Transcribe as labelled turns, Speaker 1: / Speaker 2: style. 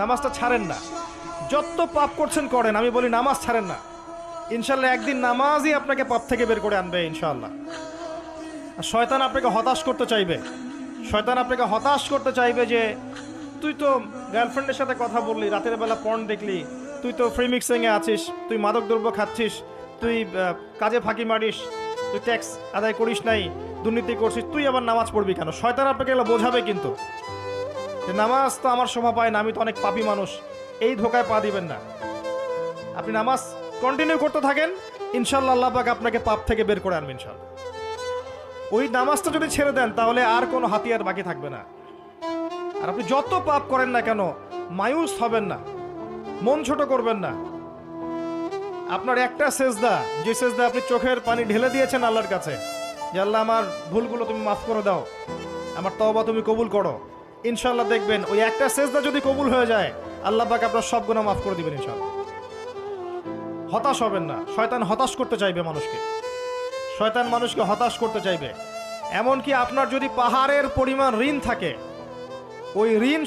Speaker 1: নামাজটা ছাড়েন না, যত পাপ করছেন করেন, আমি বলি নামাজ ছাড়েন না। ইনশাল্লাহ একদিন নামাজই আপনাকে পাপ থেকে বের করে আনবে ইনশাআল্লাহ। আর শয়তান আপনাকে হতাশ করতে চাইবে, শয়তান আপনাকে হতাশ করতে চাইবে যে তুই তো গার্লফ্রেন্ডের সাথে কথা বললি, রাতের বেলা পর্ন দেখলি, তুই তো ফ্রি মিক্সিংয়ে আছিস, তুই মাদক দ্রব্য খাচ্ছিস, তুই কাজে ফাঁকি মারিস, তুই ট্যাক্স আদায় করিস নাই, দুর্নীতি করছিস, তুই আবার নামাজ পড়বি কেন? শয়তান আপনাকে এগুলো বোঝাবে কিন্তু যে নামাজ তো আমার শোভা পায় না, আমি তো অনেক পাপী মানুষ। এই ধোকায় পা দিবেন না। আপনি নামাজ কন্টিনিউ করতে থাকেন, ইনশাল্লাহ আল্লাহ পাক আপনাকে পাপ থেকে বের করে আনবেন ইনশাল্লাহ। ওই নামাজটা যদি ছেড়ে দেন তাহলে আর কোনো হাতিয়ার বাকি থাকবে না। আর আপনি যত পাপ করেন না কেন মায়ুস হবেন না, মন ছোট করবেন না। আপনার একটা সেজদা, যে সেজদা আপনি চোখের পানি ঢেলে দিয়েছেন আল্লাহর কাছে, যে আল্লাহ আমার ভুলগুলো তুমি মাফ করে দাও, আমার তওবা তুমি কবুল করো, ইনশাল্লাহ দেখবেন ওই একটা সেজদা যদি কবুল হয়ে যায় আল্লাহ পাক আপনার সব গুনাহ মাফ করে দিবেন ইনশাল্লাহ। হতাশ হবেন না। শয়তান হতাশ করতে চাইবে মানুষকে, শয়তান মানুষকে হতাশ করতে চাইবে। এমনকি আপনার যদি পাহাড়ের পরিমাণ ঋণ থাকে, ওই ঋণ